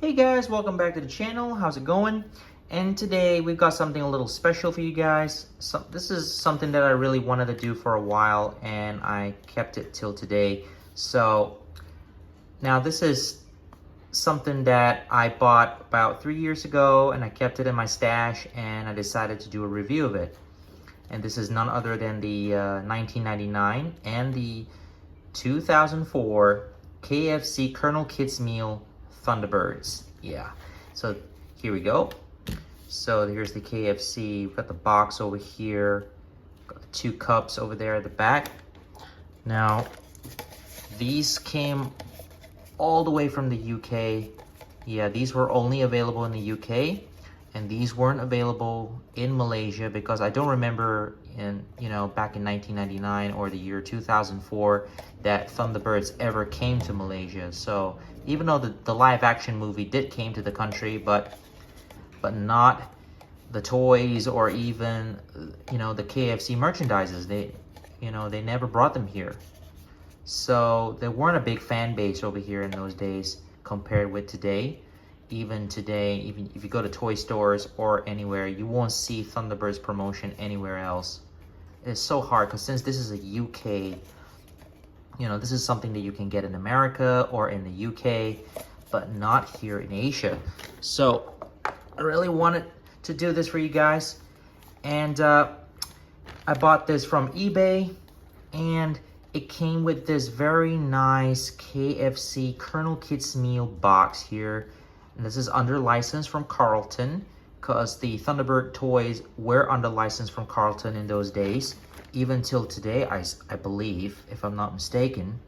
Hey guys, welcome back to the channel. How's it going? And today we've got something a little special for you guys. This is something that I really wanted to do for a while and I kept it till today. So now this is something that I bought about 3 years ago and I kept it in my stash and I decided to do a review of it. And this is none other than the 1999 and the 2004 KFC Colonel Kids Meal Thunderbirds. Yeah, so here we go. So here's the KFC. We've got the box over here. Got the 2 cups over there at the back. Now, these came all the way from the UK. Yeah, these were only available in the UK, and these weren't available in Malaysia because I don't remember back in 1999 or the year 2004 that Thunderbirds ever came to Malaysia. So even though the live action movie did came to the country, but not the toys or even the KFC merchandises. They never brought them here. So there weren't a big fan base over here in those days compared with today. Even today, even if you go to toy stores or anywhere, you won't see Thunderbirds promotion anywhere else. It's so hard because since this is a UK, this is something that you can get in America or in the UK, but not here in Asia. So I really wanted to do this for you guys. And I bought this from eBay and it came with this very nice KFC Colonel Kids Meal box here. And this is under license from Carlton because the Thunderbird toys were under license from Carlton in those days. Even till today, I believe, if I'm not mistaken.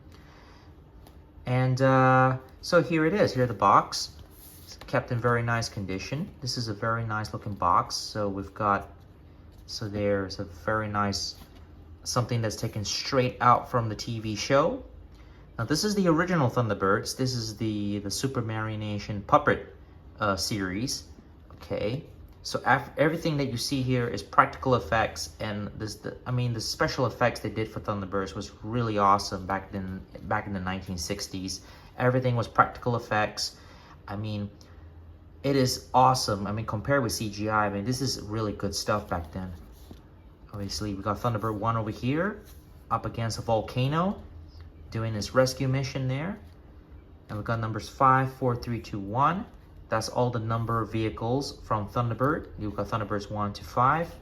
And so here it is. Here's the box. It's kept in very nice condition. This is a very nice looking box. So there's a very nice, something that's taken straight out from the TV show. Now this is the original Thunderbirds. This is the Super Marination Puppet series. Okay, so everything that you see here is practical effects, and the special effects they did for Thunderbirds was really awesome back in the 1960s. Everything was practical effects. I mean, it is awesome. I mean, compared with CGI, I mean, this is really good stuff back then. Obviously, we got Thunderbird 1 over here, up against a volcano, doing his rescue mission there. And we've got numbers 5, 4, 3, 2, 1. That's all the number of vehicles from Thunderbird. You've got Thunderbirds 1 to 5.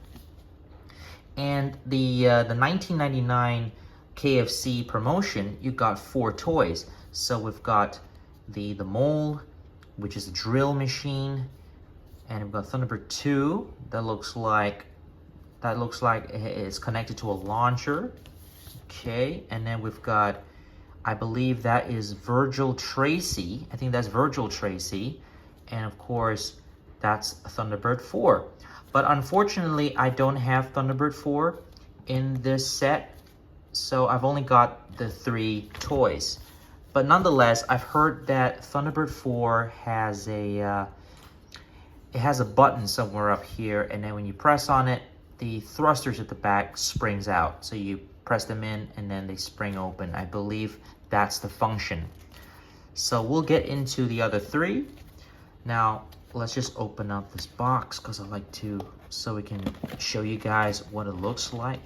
And the 1999 KFC promotion, you got 4 toys. So we've got the mold, which is a drill machine. And we've got Thunderbird 2, that looks like it's connected to a launcher. Okay, and then we've got, I believe that is Virgil Tracy. I think that's Virgil Tracy. And of course, that's Thunderbird 4. But unfortunately, I don't have Thunderbird 4 in this set. So I've only got the 3 toys. But nonetheless, I've heard that Thunderbird 4 has it has a button somewhere up here. And then when you press on it, the thrusters at the back springs out. So you press them in and then they spring open. I believe that's the function. So we'll get into the other 3. Now, let's just open up this box because I like to, so we can show you guys what it looks like.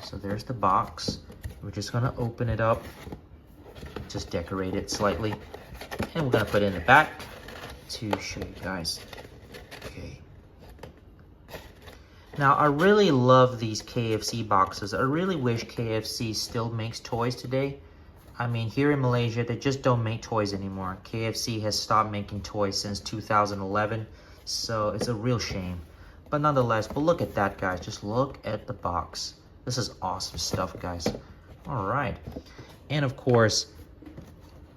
So there's the box. We're just gonna open it up, just decorate it slightly. And we're gonna put it in the back to show you guys. Okay. Now, I really love these KFC boxes. I really wish KFC still makes toys today. I mean, here in Malaysia, they just don't make toys anymore. KFC has stopped making toys since 2011, so it's a real shame. But nonetheless, but look at that, guys. Just look at the box. This is awesome stuff, guys. All right. And of course,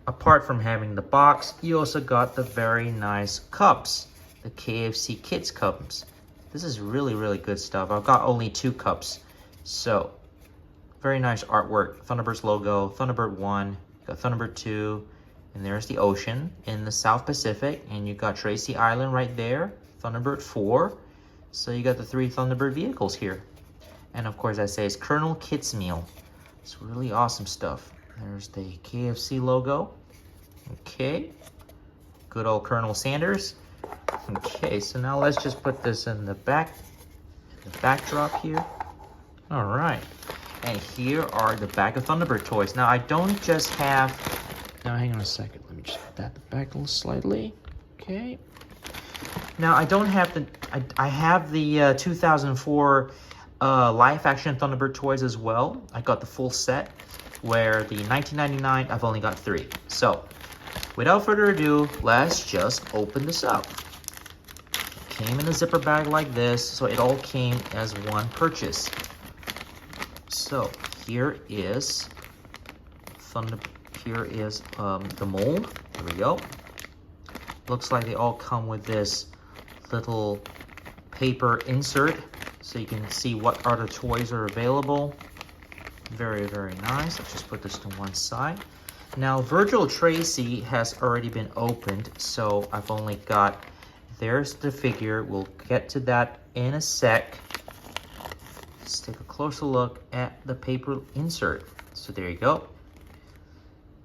apart from having the box, you also got the very nice cups, the KFC Kids cups. This is really, really good stuff. I've got only 2 cups. So, very nice artwork. Thunderbird's logo, Thunderbird 1, got Thunderbird 2, and there's the ocean in the South Pacific. And you got Tracy Island right there, Thunderbird 4. So you got the 3 Thunderbird vehicles here. And of course, I say it's Colonel Kids Meal. It's really awesome stuff. There's the KFC logo. Okay. Good old Colonel Sanders. Okay, so now let's just put this in the backdrop here. All right, and here are the bag of Thunderbird toys. Now I don't just have, now hang on a second, let me just put that back a little slightly. Okay. Now I don't have the, I have the 2004 live action Thunderbird toys as well. I got the full set, where the 1999, I've only got 3. So without further ado, let's just open this up. Came in a zipper bag like this, so it all came as one purchase. So here is the mold. There we go. Looks like they all come with this little paper insert, so you can see what other toys are available. Very, very nice. Let's just put this to one side. Now, Virgil Tracy has already been opened, so I've only got, there's the figure. We'll get to that in a sec. Let's take a closer look at the paper insert. So there you go.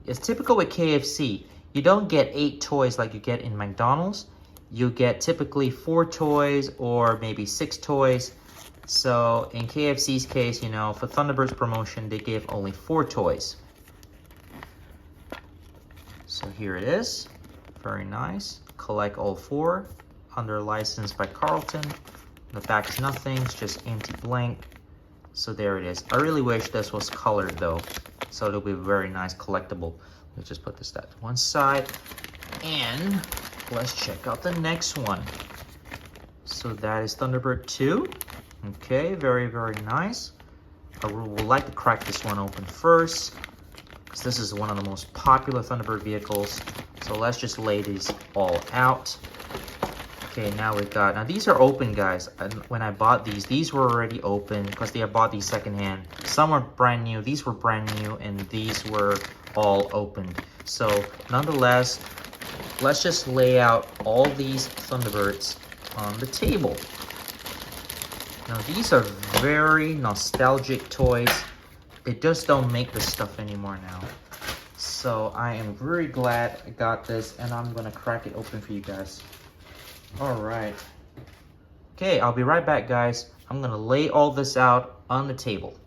It's typical with KFC. You don't get 8 toys like you get in McDonald's. You get typically 4 toys or maybe 6 toys. So in KFC's case, you know, for Thunderbirds promotion, they gave only 4 toys. So here it is. Very nice. Collect all 4. Under license by Carlton. The back is nothing. It's just empty blank. So there it is. I really wish this was colored though. So it'll be very nice collectible. Let's just put this to one side. And let's check out the next one. So that is Thunderbird 2. Okay, very, very nice. I would like to crack this one open first, because this is one of the most popular Thunderbird vehicles. So let's just lay these all out. Okay, now we've got, now these are open, guys. And when I bought these were already open, because I bought these secondhand. Some were brand new, these were brand new, and these were all opened. So nonetheless, let's just lay out all these Thunderbirds on the table. Now these are very nostalgic toys. They just don't make this stuff anymore now. So I am very glad I got this, and I'm gonna crack it open for you guys. All right. Okay, I'll be right back, guys. I'm gonna lay all this out on the table.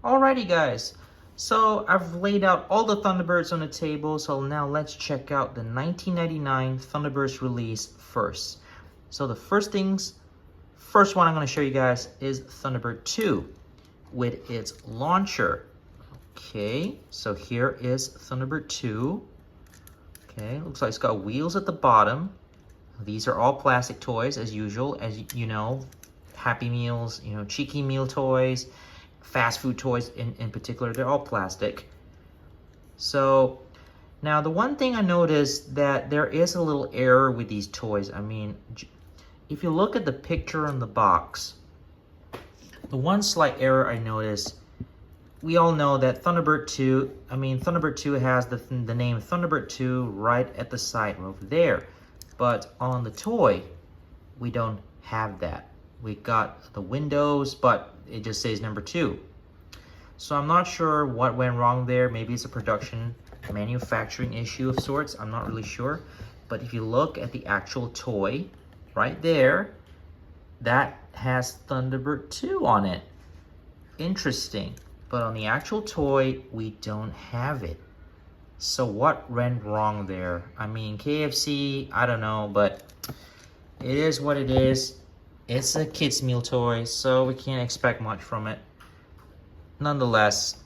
Alrighty, guys. So I've laid out all the Thunderbirds on the table. So now let's check out the 1999 Thunderbirds release first. So the first one I'm going to show you guys is Thunderbird 2 with its launcher. Okay, so here is Thunderbird 2. Okay, looks like it's got wheels at the bottom. These are all plastic toys as usual, as you know, Happy Meals, you know, cheeky meal toys, fast food toys in particular, they're all plastic. So now the one thing I noticed that there is a little error with these toys. I mean, if you look at the picture on the box, the one slight error I noticed, we all know that Thunderbird 2, Thunderbird 2 has the name Thunderbird 2 right at the side over there. But on the toy, we don't have that. We got the windows, but it just says number 2. So I'm not sure what went wrong there. Maybe it's a production manufacturing issue of sorts. I'm not really sure. But if you look at the actual toy, right there, that has Thunderbird 2 on it. Interesting. But on the actual toy, we don't have it. So what went wrong there? I mean, KFC, I don't know, but it is what it is. It's a kid's meal toy, so we can't expect much from it. Nonetheless,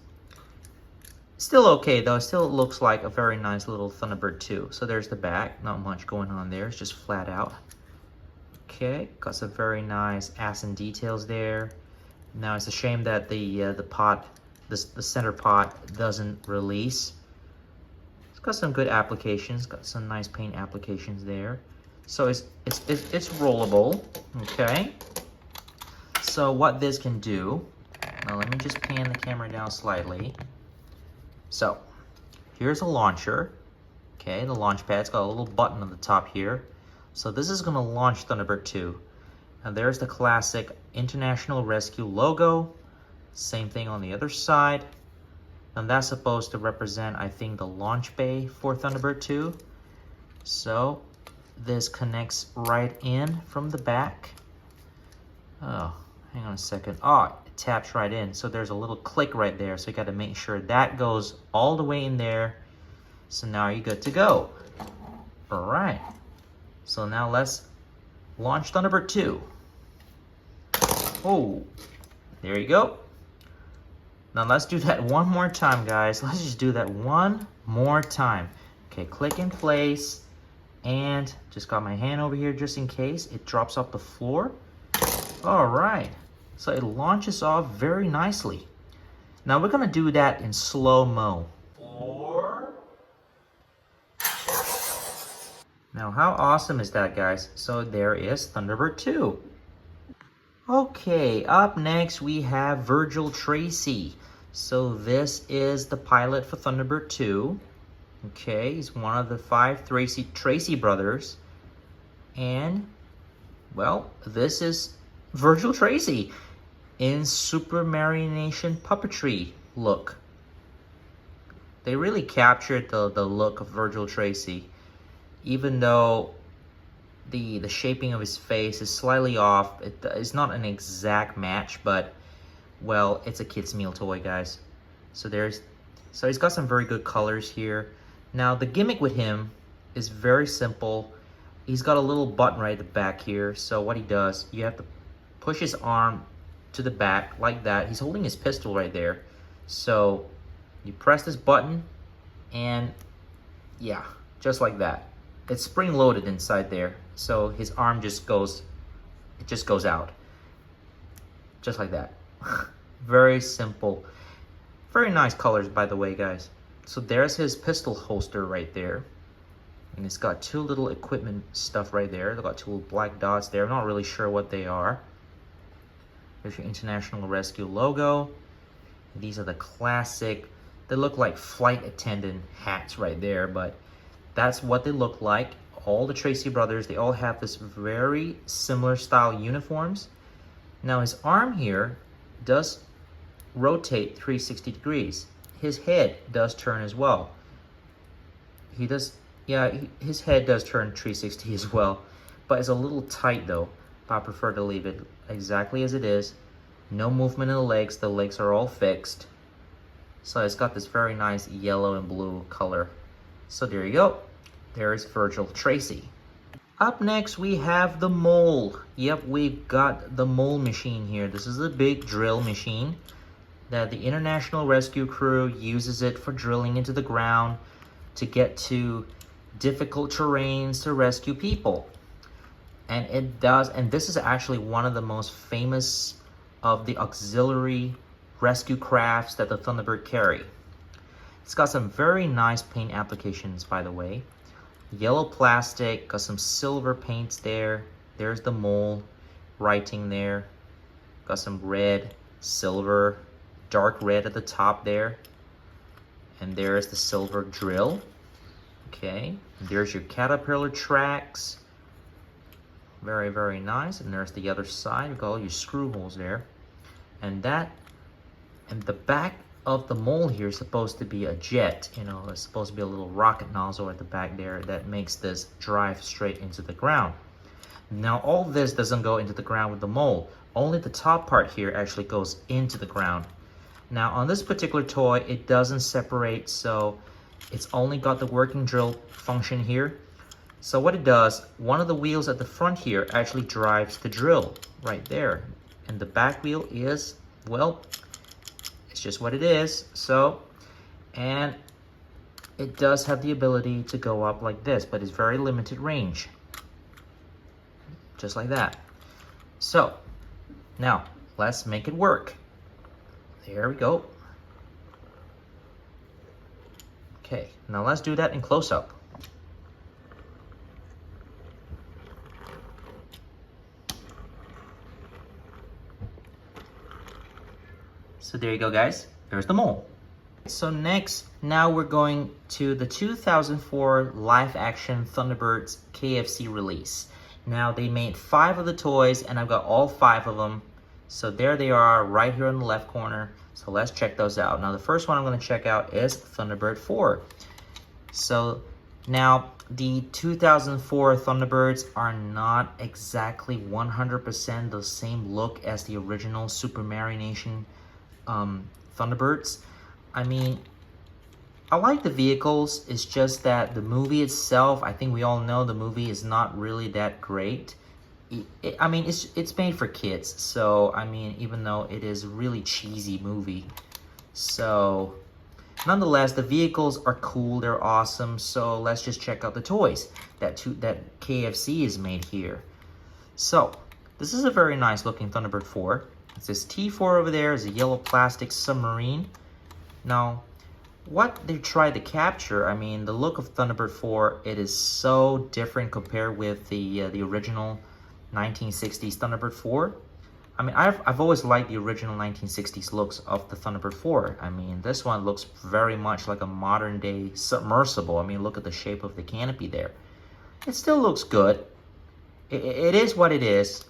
still okay though. Still looks like a very nice little Thunderbird 2. So there's the back. Not much going on there. It's just flat out. Okay, got some very nice accent details there. Now it's a shame that the center pot doesn't release. It's got some good applications. Got some nice paint applications there. So it's rollable. Okay. So what this can do. Now let me just pan the camera down slightly. So here's a launcher. Okay, the launch pad's got a little button on the top here. So this is going to launch Thunderbird 2. And there's the classic International Rescue logo. Same thing on the other side. And that's supposed to represent, I think, the launch bay for Thunderbird 2. So this connects right in from the back. Oh, hang on a second. Oh, it taps right in. So there's a little click right there. So you got to make sure that goes all the way in there. So now you're good to go. All right. So now let's launch Thunderbird 2. Oh, there you go. Now let's do that one more time, guys. Let's just do that one more time. Okay, click in place. And just got my hand over here just in case it drops off the floor. All right, so it launches off very nicely. Now we're gonna do that in slow-mo. 4. Now how awesome is that, guys? So there is Thunderbird 2. Okay, up next we have Virgil Tracy. So this is the pilot for Thunderbird 2. Okay, he's one of the 5 Tracy brothers. And, well, this is Virgil Tracy in Super Marionation puppetry look. They really captured the look of Virgil Tracy, even though the shaping of his face is slightly off. It's not an exact match, but, well, it's a kid's meal toy, guys. So he's got some very good colors here. Now the gimmick with him is very simple. He's got a little button right at the back here. So what he does, you have to push his arm to the back like that. He's holding his pistol right there. So you press this button and yeah, just like that. It's spring loaded inside there. So his arm just goes out. Just like that. Very simple. Very nice colors, by the way, guys. So there's his pistol holster right there. And it's got 2 little equipment stuff right there. They've got 2 little black dots there. I'm not really sure what they are. There's your International Rescue logo. These are the classic, they look like flight attendant hats right there, but that's what they look like. All the Tracy brothers, they all have this very similar style uniforms. Now his arm here does rotate 360 degrees. His head does turn as well. His head does turn 360 as well, but it's a little tight though. I prefer to leave it exactly as it is. No movement in the legs are all fixed. So it's got this very nice yellow and blue color. So there you go. There's Virgil Tracy. Up next we have the mole. Yep, we've got the mole machine here. This is a big drill machine that the International Rescue Crew uses it for drilling into the ground to get to difficult terrains to rescue people. And it does, and this is actually one of the most famous of the auxiliary rescue crafts that the Thunderbird carry. It's got some very nice paint applications, by the way. Yellow plastic, got some silver paints there. There's the mole writing there. Got some red, silver, dark red at the top there. And there's the silver drill. Okay, and there's your caterpillar tracks. Very, very nice. And there's the other side. You've got all your screw holes there. And the back of the mole here is supposed to be a jet. You know, it's supposed to be a little rocket nozzle at the back there that makes this drive straight into the ground. Now, all this doesn't go into the ground with the mole. Only the top part here actually goes into the ground. Now, on this particular toy, it doesn't separate, so it's only got the working drill function here. So what it does, one of the wheels at the front here actually drives the drill right there. And the back wheel is, well, it's just what it is. So, and it does have the ability to go up like this, but it's very limited range. Just like that. So, now, let's make it work. There we go. Okay, now let's do that in close-up. So there you go, guys. There's the mole. So next, now we're going to the 2004 live-action Thunderbirds KFC release. Now they made 5 of the toys, and I've got all 5 of them. So there they are, right here in the left corner. So let's check those out. Now the first one I'm going to check out is Thunderbird 4. So now the 2004 Thunderbirds are not exactly 100% the same look as the original Super Mario Nation Thunderbirds. I mean, I like the vehicles. It's just that the movie itself, I think we all know the movie is not really that great. I mean, it's made for kids, so I mean, even though it is a really cheesy movie, so nonetheless, the vehicles are cool. They're awesome. So let's just check out the toys that KFC has made here. So this is a very nice looking Thunderbird 4. It says T4 over there is a yellow plastic submarine. Now, what they tried to capture, I mean, the look of Thunderbird 4, it is so different compared with the original 1960s Thunderbird 4. I mean, I've always liked the original 1960s looks of the Thunderbird 4. I mean, this one looks very much like a modern day submersible. I mean, look at the shape of the canopy there. It still looks good. It is what it is.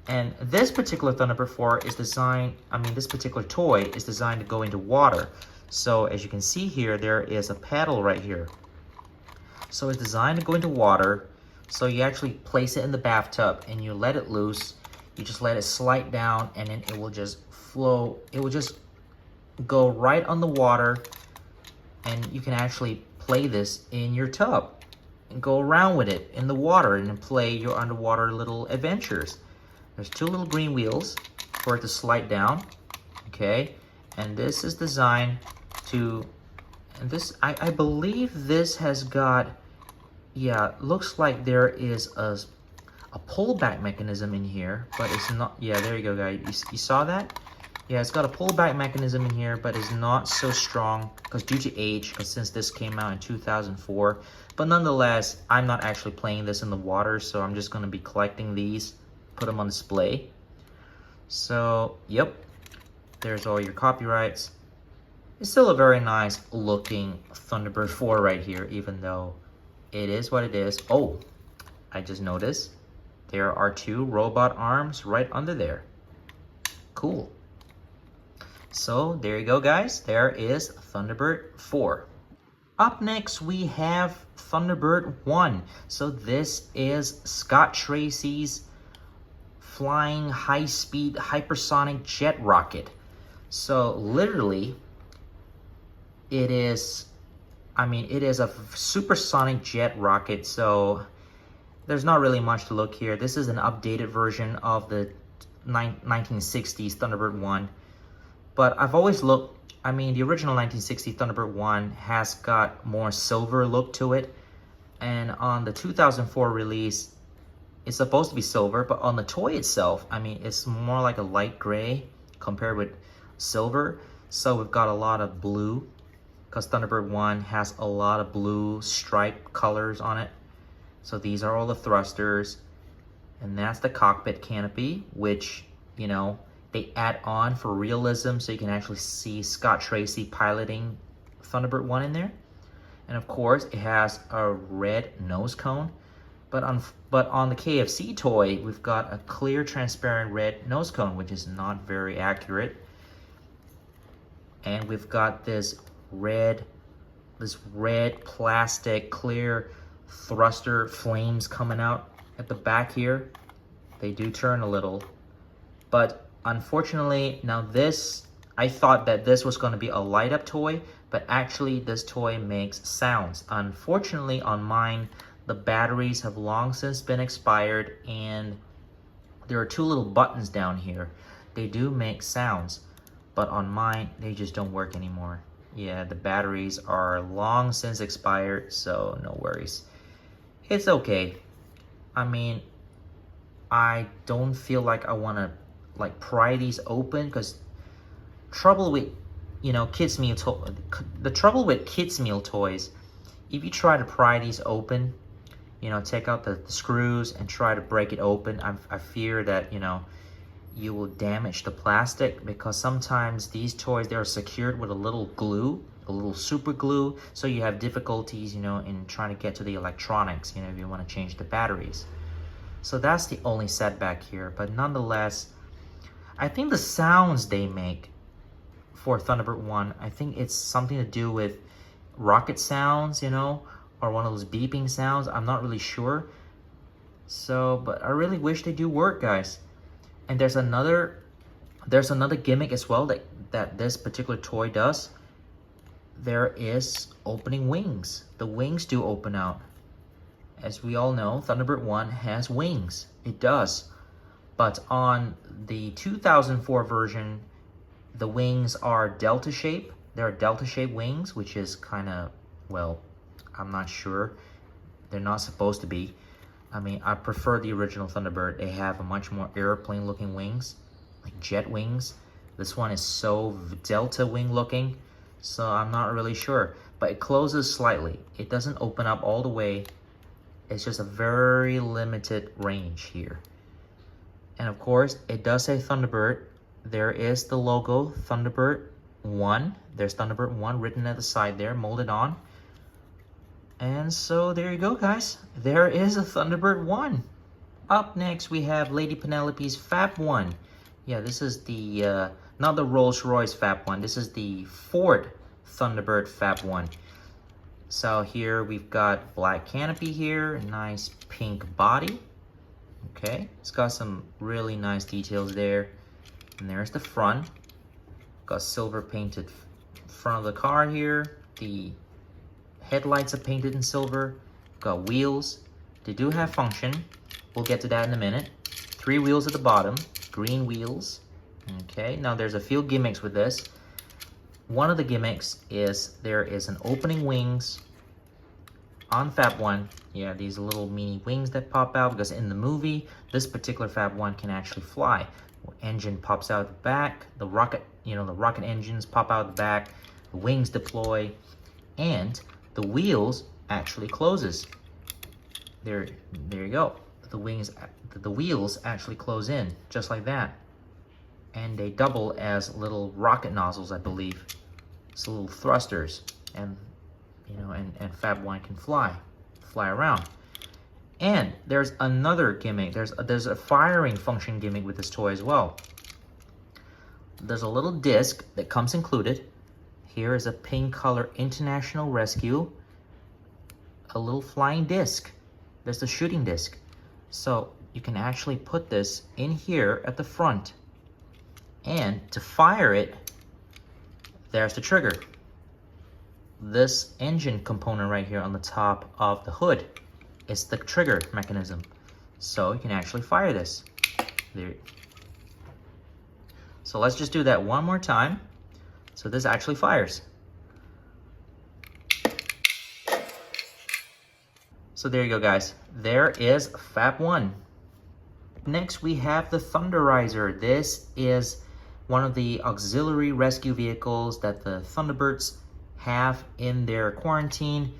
And this particular Thunderbird 4 is designed, I mean, this particular toy is designed to go into water. So as you can see here, there is a paddle right here. So it's designed to go into water. So you actually place it in the bathtub and you let it loose. You just let it slide down and then it will just flow. It will just go right on the water and you can actually play this in your tub and go around with it in the water and then play your underwater little adventures. There's two little green wheels for it to slide down, okay? And this is designed to, and this, I believe this has got, yeah, looks like there is a pullback mechanism in here, but it's not, yeah, there you go, guys. You saw that? Yeah, it's got a pullback mechanism in here, but it's not so strong because due to age, because since this came out in 2004. But nonetheless, I'm not actually playing this in the water, so I'm just going to be collecting these, put them on display. So, yep, there's all your copyrights. It's still a very nice looking Thunderbird 4 right here, even though it is what it is. Oh, I just noticed there are two robot arms right under there. Cool. So there you go, guys. There is Thunderbird 4. Up next, we have Thunderbird 1. So this is Scott Tracy's flying high-speed hypersonic jet rocket. So literally, it is, I mean, it is a supersonic jet rocket. So there's not really much to look here. This is an updated version of the 1960s Thunderbird 1. But I've always looked, I mean, the original 1960 Thunderbird 1 has got more silver look to it. And on the 2004 release, it's supposed to be silver, but on the toy itself, I mean, it's more like a light gray compared with silver. So we've got a lot of blue, because Thunderbird 1 has a lot of blue stripe colors on it. So these are all the thrusters, and that's the cockpit canopy, which, you know, they add on for realism, so you can actually see Scott Tracy piloting Thunderbird 1 in there. And of course, it has a red nose cone. But on the KFC toy, we've got a clear, transparent red nose cone, which is not very accurate. And we've got this red plastic clear thruster flames coming out at the back here. They do turn a little, but unfortunately, now this, I thought that this was going to be a light up toy, but actually this toy makes sounds. Unfortunately, on mine, the batteries have long since been expired, and there are two little buttons down here. They do make sounds, but on mine, they just don't work anymore. Yeah, the batteries are long since expired, so no worries. It's okay. I mean, I don't feel like I want to like pry these open, because trouble with, you know, the trouble with kids meal toys, if you try to pry these open, you know, take out the screws and try to break it open, I fear that, you know, you will damage the plastic, because sometimes these toys, they're secured with a little glue, a little super glue, so you have difficulties, you know, in trying to get to the electronics, you know, if you want to change the batteries. So that's the only setback here, but nonetheless, I think the sounds they make for Thunderbird 1, I think it's something to do with rocket sounds, you know, or one of those beeping sounds. I'm not really sure. So, but I really wish they do work, guys. And there's another gimmick as well that this particular toy does. There is opening wings. The wings do open out. As we all know, Thunderbird 1 has wings. It does. But on the 2004 version, the wings are delta shape. There are delta shape wings, which is kind of, well, I'm not sure. They're not supposed to be. I mean, I prefer the original Thunderbird. They have a much more airplane looking wings, like jet wings. This one is so delta wing looking, so I'm not really sure. But it closes slightly. It doesn't open up all the way. It's just a very limited range here. And of course, it does say Thunderbird. There is the logo, Thunderbird 1. There's Thunderbird 1 written at the side there, molded on. And so there you go, guys. There is a Thunderbird 1. Up next, we have Lady Penelope's F.A.B 1. Yeah, this is the, not the Rolls-Royce F.A.B 1. This is the Ford Thunderbird F.A.B 1. So here we've got black canopy here, a nice pink body. Okay, it's got some really nice details there. And there's the front. Got silver painted front of the car here. The headlights are painted in silver. Got wheels. They do have function. We'll get to that in a minute. 3 wheels at the bottom, green wheels. Okay, now there's a few gimmicks with this. One of the gimmicks is there is an opening wings on F.A.B 1. Yeah, these little mini wings that pop out, because in the movie, this particular F.A.B 1 can actually fly. Engine pops out the back, the rocket, the rocket engines pop out the back, the wings deploy, and the wheels actually closes. There you go. The wheels actually close in, just like that. And they double as little rocket nozzles, I believe. It's little thrusters, and and F.A.B 1 can fly around. And there's another gimmick. There's a firing function gimmick with this toy as well. There's a little disc that comes included. Here is a pink color International Rescue. A little flying disc. There's the shooting disc. So you can actually put this in here at the front. And to fire it, there's the trigger. This engine component right here on the top of the hood is the trigger mechanism. So you can actually fire this. There. So let's just do that one more time. So this actually fires. So there you go, guys. There is F.A.B 1. Next, we have the Thunderizer. This is one of the auxiliary rescue vehicles that the Thunderbirds have in their quarantine.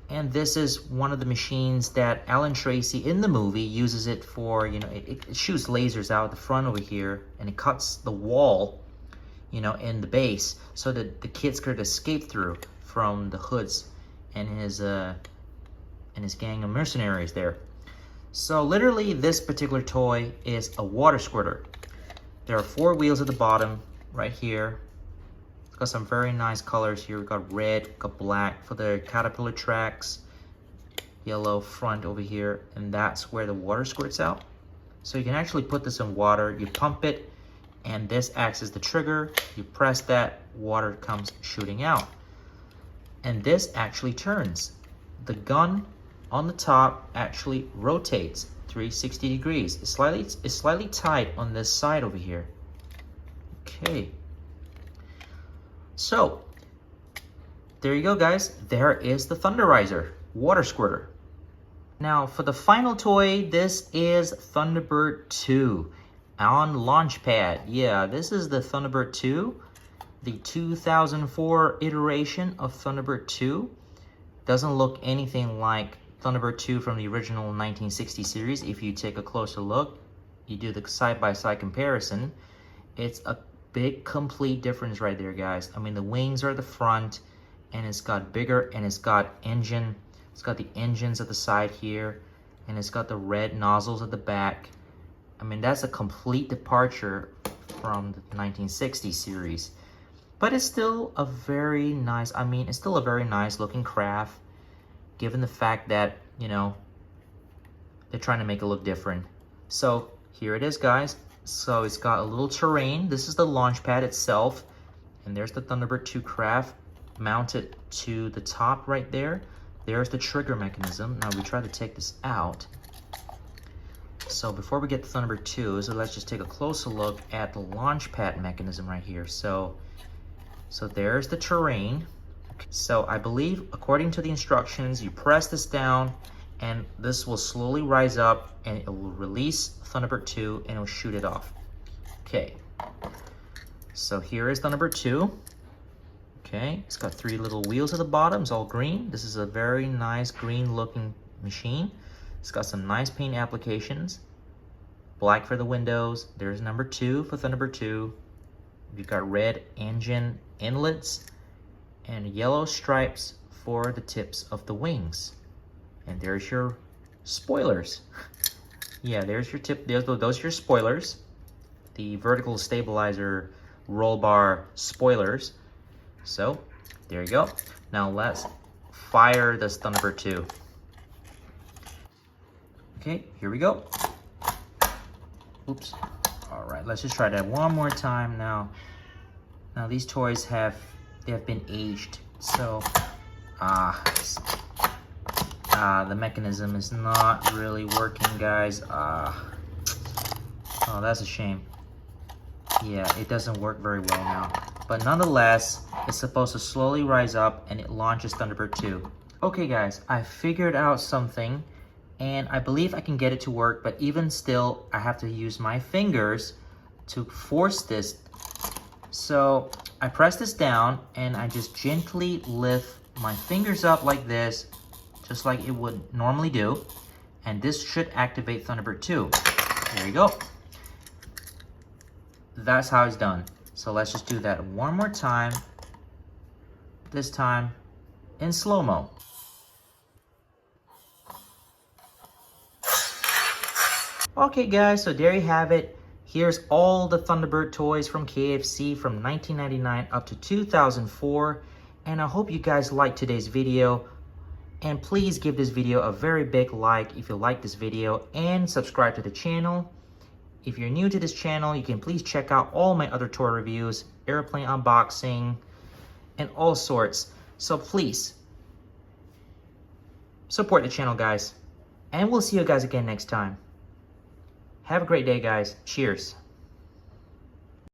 And this is one of the machines that Alan Tracy in the movie uses it for, it shoots lasers out the front over here, and it cuts the wall, in the base, so that the kids could escape through from the hoods and his gang of mercenaries there. So literally, this particular toy is a water squirter. There are 4 wheels at the bottom right here. It's got some very nice colors here. We've got red, got black for the caterpillar tracks, yellow front over here, and that's where the water squirts out. So you can actually put this in water, you pump it, and this acts as the trigger. You press that, water comes shooting out. And this actually turns. The gun on the top actually rotates 360 degrees. It's slightly tight on this side over here. Okay. So, there you go, guys. There is the Thunderizer water squirter. Now, for the final toy, this is Thunderbird 2 on Launchpad. Yeah, this is the Thunderbird 2, the 2004 iteration of Thunderbird 2. Doesn't look anything like Thunderbird 2 from the original 1960 series. If you take a closer look, you do the side-by-side comparison, it's a big complete difference right there, guys. I mean, the wings are at the front, and it's got bigger, and it's got engine. It's got the engines at the side here, and it's got the red nozzles at the back. I mean, that's a complete departure from the 1960 series. But it's still a very nice, it's still a very nice looking craft. given the fact that, you know, they're trying to make it look different. So here it is, guys. So it's got a little terrain. This is the launch pad itself. And there's the Thunderbird 2 craft mounted to the top right there. There's the trigger mechanism. Now we try to take this out. So before we get the Thunderbird 2, so let's just take a closer look at the launch pad mechanism right here. So there's the terrain. So I believe, according to the instructions, you press this down and this will slowly rise up and it will release Thunderbird 2 and it will shoot it off. Okay, so here is Thunderbird 2. Okay, it's got 3 little wheels at the bottom. It's all green. This is a very nice green looking machine. It's got some nice paint applications. Black for the windows. There's number 2 for Thunderbird 2. You've got red engine inlets and yellow stripes for the tips of the wings. And there's your spoilers. Yeah, there's your tip. Those are your spoilers. The vertical stabilizer roll bar spoilers. So there you go. Now let's fire this Thunderbird 2. Okay, here we go. Oops. All right, let's just try that one more time now. Now these toys have been aged, so the mechanism is not really working, guys. Oh, that's a shame. Yeah, it doesn't work very well now. But nonetheless, it's supposed to slowly rise up and it launches Thunderbird 2. Okay guys, I figured out something and I believe I can get it to work, but even still, I have to use my fingers to force this. So I press this down and I just gently lift my fingers up like this, just like it would normally do. And this should activate Thunderbird 2. There you go. That's how it's done. So let's just do that one more time. This time in slow-mo. Okay guys, so there you have it. Here's all the Thunderbird toys from KFC from 1999 up to 2004. And I hope you guys liked today's video. And please give this video a very big like if you like this video and subscribe to the channel. If you're new to this channel, you can please check out all my other toy reviews, airplane unboxing, and all sorts. So please, support the channel, guys. And we'll see you guys again next time. Have a great day, guys. Cheers.